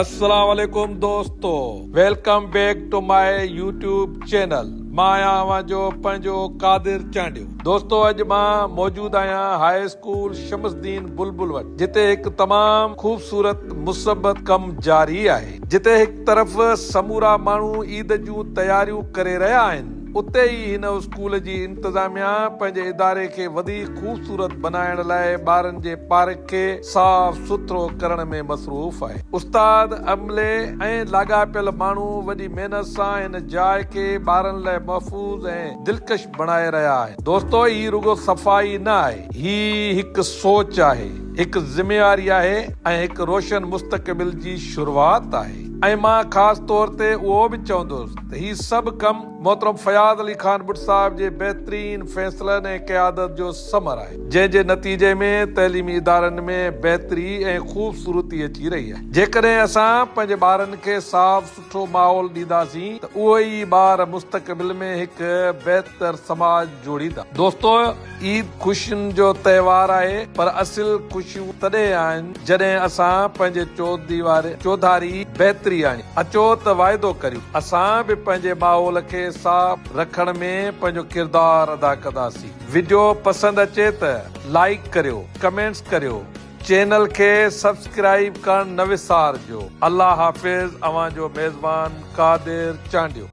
अस्सलाम वालेकुम दोस्तों, welcome back to my YouTube channel. मां आहियां जो पंहिंजो कादिर चांडियो। दोस्तों, अॼु मां मौजूद आहियां हाई स्कूल शमसदीन बुलबुल वटि, जिते हिकु तमामु खूबसूरत मुसबत कम जारी आहे। जिते हिकु तरफ़ समूरा माण्हू ईद जूं तयारियूं करे रहिया आहिनि, उते ई हिन स्कूल जी इंतजामिया पंहिंजे इदारे खे वधीक खूबसूरत बनाइण लाइ ॿारनि जे पार्क खे साफ़ सुथरो करण में मसरूफ़ आहे। उस्ताद, अमले ऐं लाॻापियल माण्हू वॾी महिनत सां हिन जाइ खे ॿारनि लाइ महफ़ूज़ ऐं दिलकश बणाए रहिया आहिनि। दोस्तो, ही रुगो सफ़ाई न आहे, ही हिकु सोच आहे, हिकु ज़िम्मेवारी आहे ऐं हिकु रोशन मुस्तक़बिल जी शुरूआत आहे। ऐं मां ख़ासि तौर ते उहो बि चवंदुसि त ही सभु कमु मोहतरम फयाज़ अली खान बुट साहिब जे बहितरीन फ़ैसिलनि ऐं क़यादत जो समर आहे, जंहिंजे नतीजे में तइलीमी इदारनि में बहितरी ऐं ख़ूबसूरती अची रही आहे। जेकॾहिं असां पंहिंजे ॿारनि खे साफ़ सुथरो माहौल ॾींदासीं त उहे ई ॿार मुस्तक़बिल में हिकु बहितर समाज जोड़ींदा। दोस्तो, ईद ख़ुशियुनि जो त्योहार आहे, पर असुल ख़ुशियूं तॾहिं आहिनि जॾहिं असां पंहिंजे चौधारी बहितरी आणी। अचो त वाइदो करियूं, असां बि पंहिंजे माहौल खे साफ़ रखण में पंहिंजो किरदारु अदा कंदासीं। वीडियो पसंदि अचे त लाइक करियो, कमेंट्स करियो, चैनल खे सब्सक्राइब करण न विसारजो। अल्लाह हाफ़िज़। अवां जो मेज़बान कादिर चांडियो।